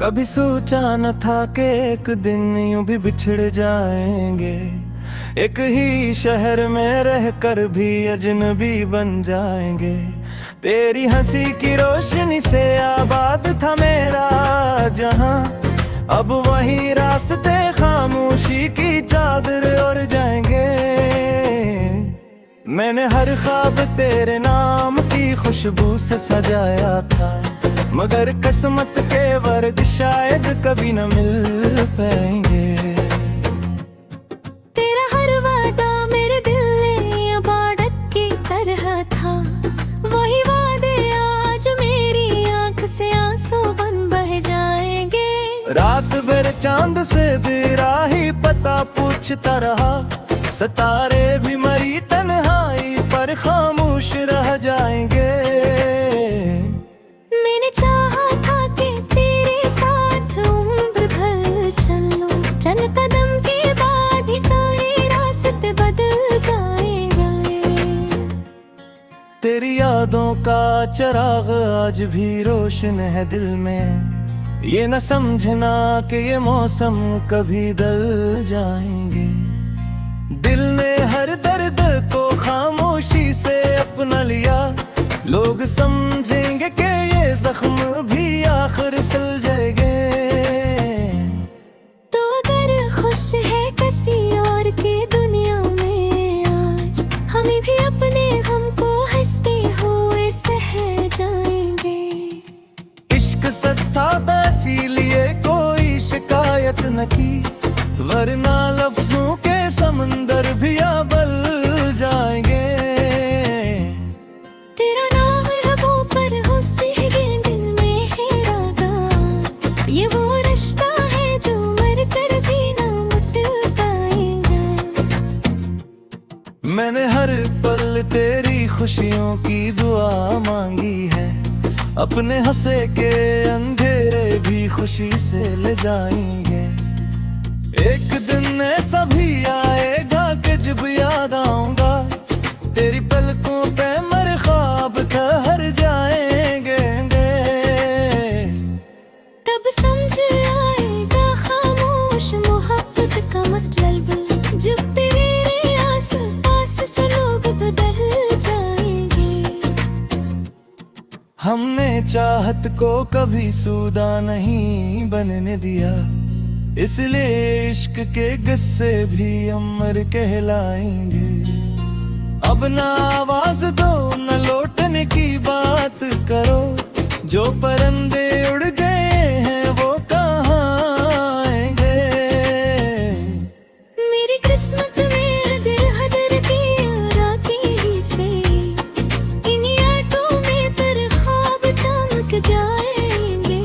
कभी सोचा न था कि एक दिन यूं भी बिछड़ जाएंगे। एक ही शहर में रहकर भी अजनबी बन जाएंगे। तेरी हंसी की रोशनी से आबाद था मेरा जहां, अब वही रास्ते खामोशी की चादर ओढ़ जाएंगे। मैंने हर ख्वाब तेरे नाम की खुशबू से सजाया था, मगर किस्मत के वर्द शायद कभी न मिल पाएंगे। तेरा हर वादा मेरे दिल ने इबादत की तरह था, वही वादे आज मेरी आंख से आंसू बन बह जाएंगे। रात भर चांद से भी राही पता पूछता रहा, सितारे भी मरी तन्हाई पर खामोश रह जाएंगे। मैंने चाहा था कि तेरे साथ उम्र भर चलूं, चंद कदम के बाद ही सारे रास्ते बदल जाएंगे। तेरी यादों का चिराग आज भी रोशन है दिल में, ये न समझना कि ये मौसम कभी दल जाएंगे। दिल ने हर दर्द को खामोशी से अपना लिया, लोग समझेंगे कि ये जख्म भी आखिर सिल जाएंगे। तो अगर खुश है किसी और की दुनिया में आज, हमें भी अपने गम को हंसते हुए सह जाएंगे। इश्क सच्चा था इसीलिए कोई शिकायत न की, वरना लफ्जों के समंदर भी बल जाएंगे। तेरा नाम लबों पर हो सीधे दिल में है रागा, ये वो रिश्ता है जो मर कर भी ना मिट पाएगा। मैंने हर पल तेरी खुशियों की दुआ मांगी है, अपने हंसे के अंधेरे भी खुशी से ले जाएंगे। एक दिन ऐसा भी आएगा कि जब याद आऊंगा, तेरी पलकों पे मेरे ख्वाब ठहर जाएंगे। तब समझ आएगा खामोश मोहब्बत का मतलब, जब तेरे आस-पास से लोग बदल जाएंगे। हमने चाहत को कभी सूदा नहीं बनने दिया, इसलिए इश्क के किस्से भी अमर कहलाएंगे। अब ना आवाज दो न लौटने की बात करो, जो परंदे उड़ गए हैं वो कहाँ आएंगे। मेरी किस्मत में अगर हदर की राती ही से, इन्हीं आटों में तेरे ख्वाब चमक जाएंगे।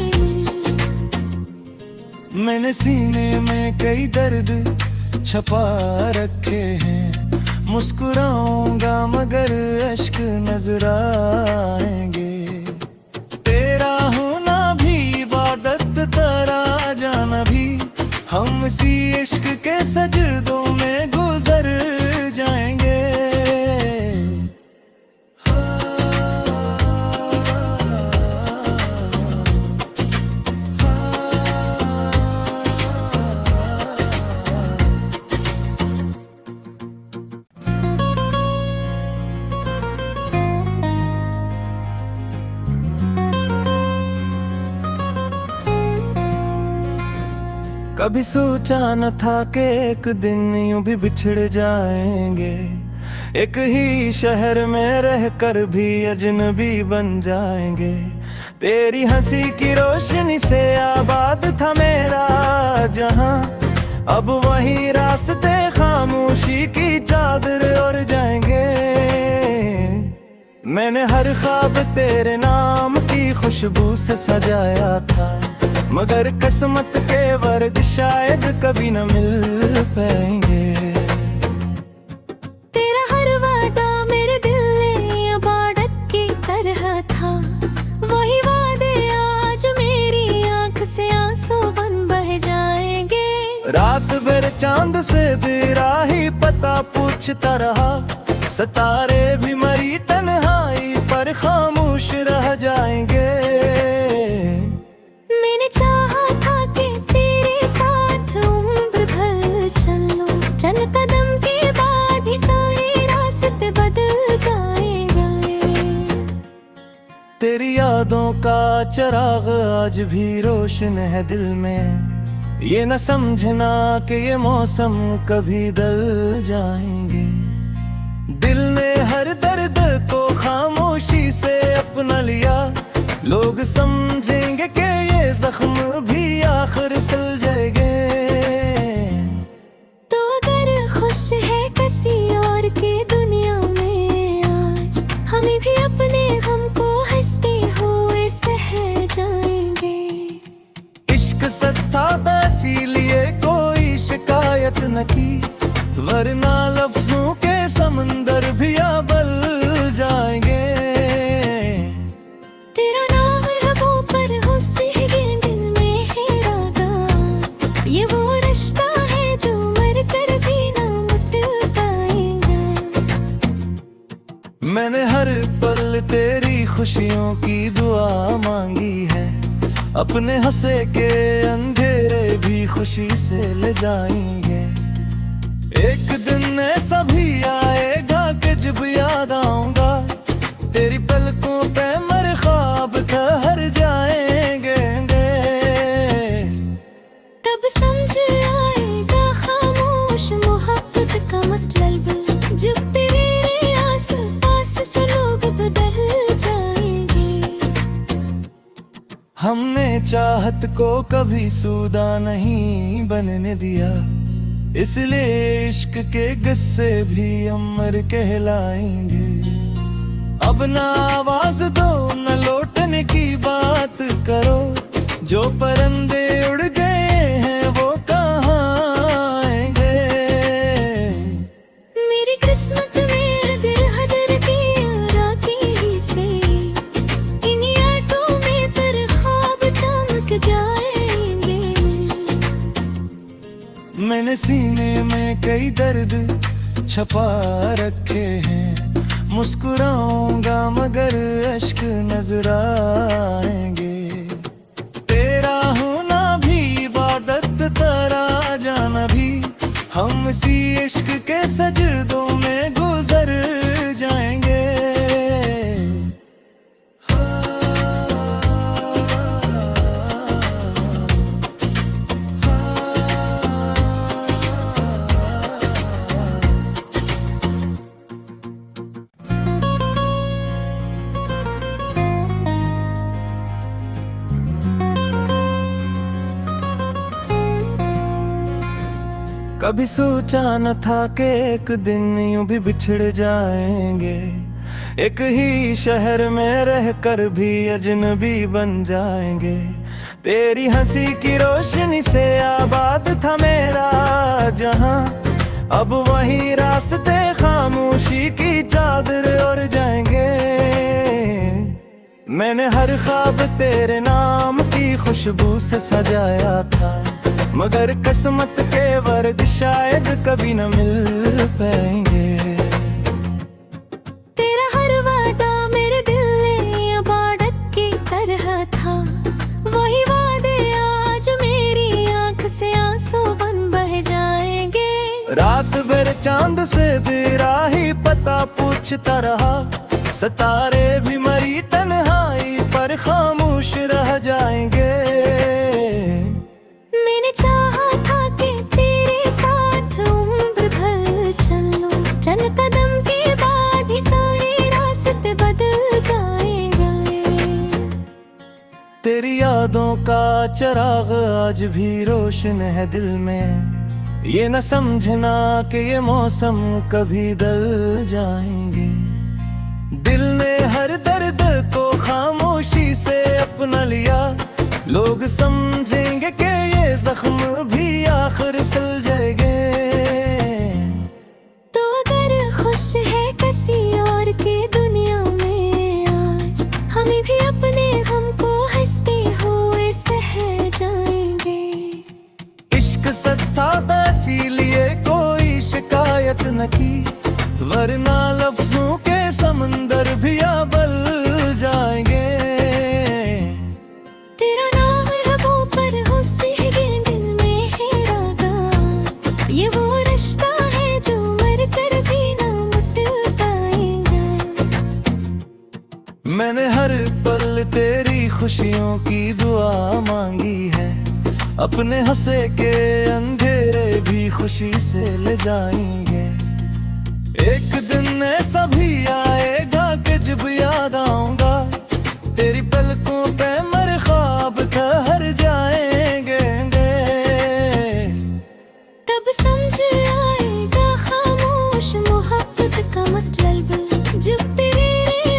मैंने सीने में कई दर्द छपा रखे हैं, मुस्कुराऊंगा मगर अश्क नजर आएंगे। तेरा होना भी इबादत, तेरा जाना भी, हम इसी इश्क के सजदों में गुजर जाएंगे। कभी सोचा न था कि एक दिन यूं भी बिछड़ जाएंगे। एक ही शहर में रहकर भी अजनबी बन जाएंगे। तेरी हंसी की रोशनी से आबाद था मेरा जहां, अब वही रास्ते खामोशी की चादर ओढ़ जाएंगे। मैंने हर ख्वाब तेरे नाम की खुशबू से सजाया था, मगर किस्मत के वर्द शायद कभी न मिल पाएंगे। तेरा हर वादा मेरे दिल ने इबादत की तरह था, वही वादे आज मेरी आंख से आंसू बन बह जाएंगे। रात भर चांद से भी राही पता पूछता रहा, सितारे भी मरी तन्हाई पर खामोश रह जाएंगे। मैंने चाहा यादों का चिराग आज भी रोशन है दिल में। ये न समझना कि ये मौसम कभी दल जाएंगे। दिल ने हर दर्द को खामोशी से अपना लिया। लोग समझेंगे कि ये जख्म भी आखिर सिल जाएंगे। तो अगर खुश है किसी और की दुनिया में आज, हमें भी अपने गम को हंसते हुए सह जाएंगे। इश्क सत्ता था इसीलिए कोई शिकायत न की, वरना लफ्जों के समंदर भी अबल जाएंगे। तेरा नाम लबों पर हो सीगे दिल में है रागा। ये वो रिश्ता है जो मर कर भी ना मिट पाएगा। मैंने हर पल तेरी खुशियों की दुआ मांगी है। अपने हंसे के अंधेरे भी खुशी से ले जाएंगे। एक दिन ऐसा भी आएगा कि जब याद आऊंगा, तेरी पलकों पे मेरे ख्वाब ठहर जाएंगे। तब समझ आएगा खामोश मोहब्बत का मतलब, जब तेरे आस-पास से लोग बदल जाएंगे। हमने चाहत को कभी सूदा नहीं बनने दिया, इसलिए इश्क के गुस्से भी अमर कहलाएंगे। अब ना आवाज दो न लौटने की बात करो, जो परंदे उड़ गए हैं वो कहाँ आएंगे। मेरी किस्मत में अगर हदर की राती ही से, इन्हीं आटों में पर ख्वाब चमक जाएंगे। मैंने सीने में कई दर्द छपा रखे हैं। मुस्कुराऊंगा मगर अश्क नजर आएंगे। तेरा होना भी इबादत, तेरा जाना भी, हम इसी इश्क के सजदों में गुजर जाएंगे। कभी सोचा न था कि एक दिन यूं भी बिछड़ जाएंगे। एक ही शहर में रहकर भी अजनबी बन जाएंगे। तेरी हंसी की रोशनी से आबाद था मेरा जहां, अब वही रास्ते खामोशी की चादर ओढ़ जाएंगे। मैंने हर ख्वाब तेरे नाम की खुशबू से सजाया था, मगर किस्मत के वर्ग शायद कभी न मिल पाएंगे। तेरा हर वादा मेरे दिल ने इबादत की तरह था। वही वादे आज मेरी आंख से आंसू बन बह जाएंगे। रात भर चांद से भी राही पता पूछता रहा, सितारे भी मरी तन्हाई पर खामोश रह जाएंगे। मैंने चाहा था कि तेरे साथ उम्र भर चलूं, चंद कदम के बाद ही सारे रास्ते बदल जाएंगे। तेरी यादों का चिराग आज भी रोशन है दिल में। ये न समझना कि ये मौसम कभी दल जाएंगे। दिल ने हर दर्द को खामोशी से अपना लिया। लोग समझेंगे कि ये जख्म भी आखिर सिल जाएंगे। तो अगर खुश है किसी और की दुनिया में आज, हमें भी अपने गम को हंसते हुए सह जाएंगे। इश्क सत्ता था इसीलिए कोई शिकायत न की, वरना लफ्जों के समंदर भी अबल जाएंगे। तेरा नाम लबों पर हो सीगे दिल में है रागा। ये वो रिश्ता है जो मर कर भी ना मिट पाएगा। मैंने हर पल तेरी खुशियों की दुआ मांगी है, अपने हंसे के अंधेरे भी खुशी से ले जाएंगे। एक दिन ऐसा भी आएगा कि जब याद आऊंगा, तेरी पलकों पे मेरे ख्वाब ठहर जाएंगे। तब समझ आएगा खामोश मोहब्बत का मतलब, जब तेरे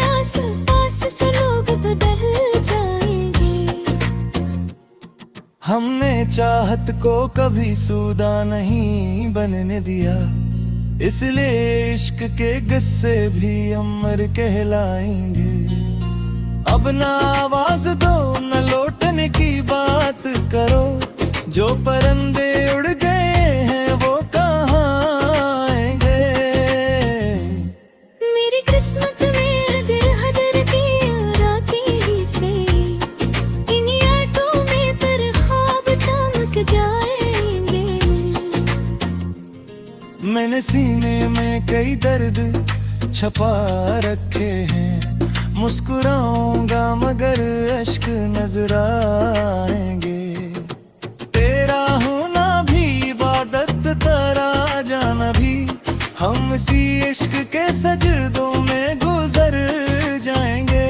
आस-पास से लोग बदल जाएंगे। हमने चाहत को कभी सूदा नहीं बनने दिया, इसलिए इश्क के किस्से भी अमर कहलाएंगे। अब ना आवाज दो न लौटने की बात करो, जो परंदे उड़ गए हैं वो कहाँ आएंगे। मेरी किस्मत में अगर हदर की राती ही से, इन आंखों में तेरे ख्वाब चमक जाएंगे। मैंने सीने में कई दर्द छपा रखे हैं, मुस्कुराऊंगा मगर अश्क नजर आएंगे। तेरा होना भी इबादत, तेरा जाना भी, हम इसी इश्क के सजदों में गुजर जाएंगे।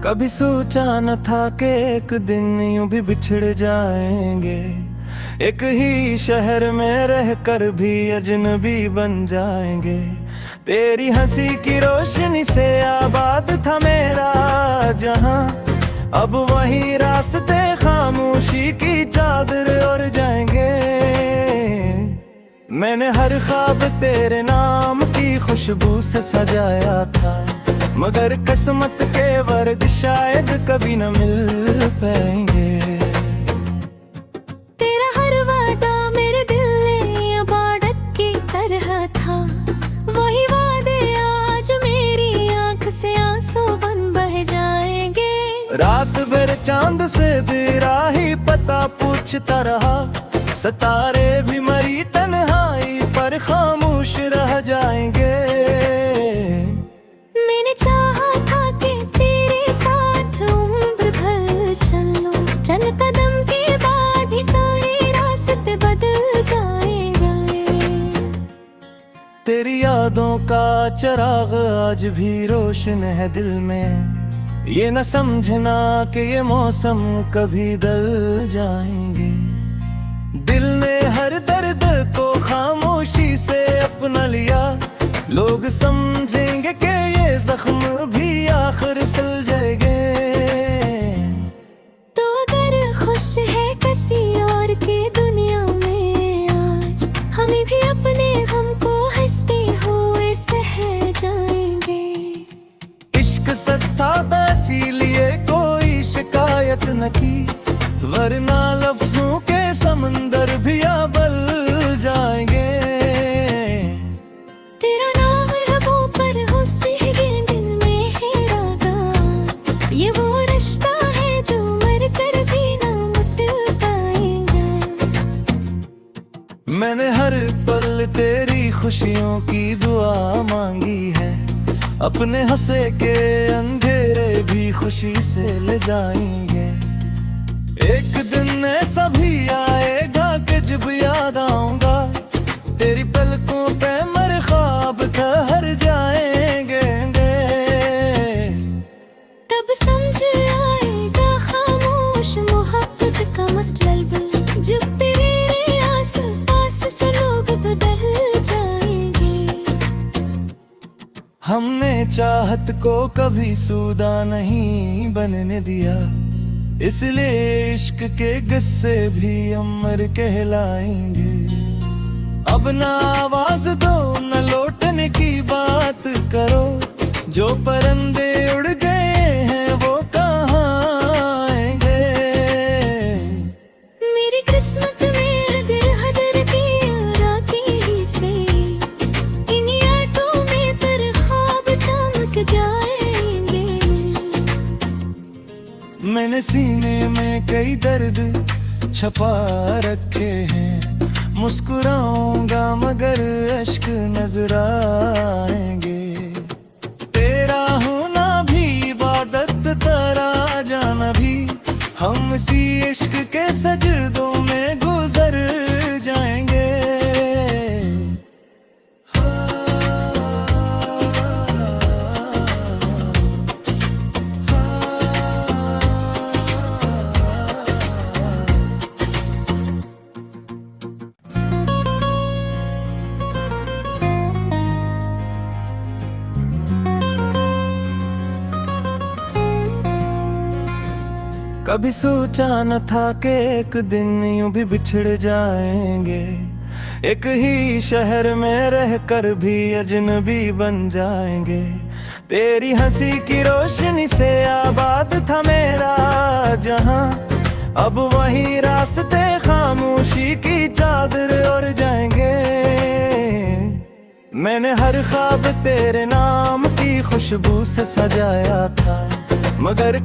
कभी सोचा न था कि एक दिन यूं भी बिछड़ जाएंगे, एक ही शहर में रहकर भी अजनबी बन जाएंगे। तेरी हंसी की रोशनी से आबाद था मेरा जहां, अब वही रास्ते खामोशी की चादर ओढ़ जाएंगे। मैंने हर ख्वाब तेरे नाम की खुशबू से सजाया था, मगर किस्मत के वर्द शायद कभी न मिल पाएंगे। तेरा हर वादा मेरे दिल ने बाड़क की तरह था, वही वादे आज मेरी आंख से आंसू बन बह जाएंगे। रात भर चांद से भी राही पता पूछता रहा, सितारे भी मरी तन्हाई पर खामोश रह जाएंगे। मैंने चाहा था कि तेरे साथ उम्र भर चलूं, चंद कदम के बाद ही सारे रास्ते बदल जाएंगे। तेरी यादों का चिराग आज भी रोशन है दिल में, ये न समझना कि ये मौसम कभी दल जाएंगे। दिल ने हर दर्द को खामोशी से अपना लिया, लोग समझेंगे कि ये जख्म भी आखिर सिल जाएंगे। तो अगर खुश है किसी और की दुनिया में आज, हमें भी अपने गम को हंसते हुए सह जाएंगे। इश्क सच्चा था इसीलिए कोई शिकायत न की, वरना लफ्जों के समंदर भी अबल जाएंगे। तेरा नाम लबों पर हो सिहरे दिल में है रागात, ये वो रिश्ता है जो मर कर भी ना मिट पाएगा। मैंने हर पल तेरी खुशियों की दुआ मांगी है, अपने हंसे के अंधेरे भी खुशी से ले जाएंगे। एक दिन ऐसा भी आएगा कि जब याद आऊंगा, तेरी पलकों पे मेरे ख्वाब ठहर जाएंगे। तब समझ आएगा खामोश मोहब्बत का मतलब, जब तेरे आस-पास से लोग बदल जाएंगे। हमने चाहत को कभी सूदा नहीं बनने दिया, इसलिए इश्क के किस्से भी अमर कहलाएंगे। अब ना आवाज दो न लौटने की बात करो, जो परंदे उड़ गए हैं वो कहाँ आएंगे। मेरी किस्मत मैंने सीने में कई दर्द छपा रखे हैं, मुस्कुराऊंगा मगर अश्क नजर आएंगे। तेरा होना भी इबादत, तेरा जाना भी, हम इसी इश्क के सजदों में गुजर जाएंगे। कभी सोचा न था कि एक दिन यूं भी बिछड़ जाएंगे, एक ही शहर में रहकर भी अजनबी बन जाएंगे। तेरी हंसी की रोशनी से आबाद था मेरा जहां, अब वही रास्ते खामोशी की चादर ओढ़ जाएंगे। मैंने हर ख्वाब तेरे नाम की खुशबू से सजाया था, मगर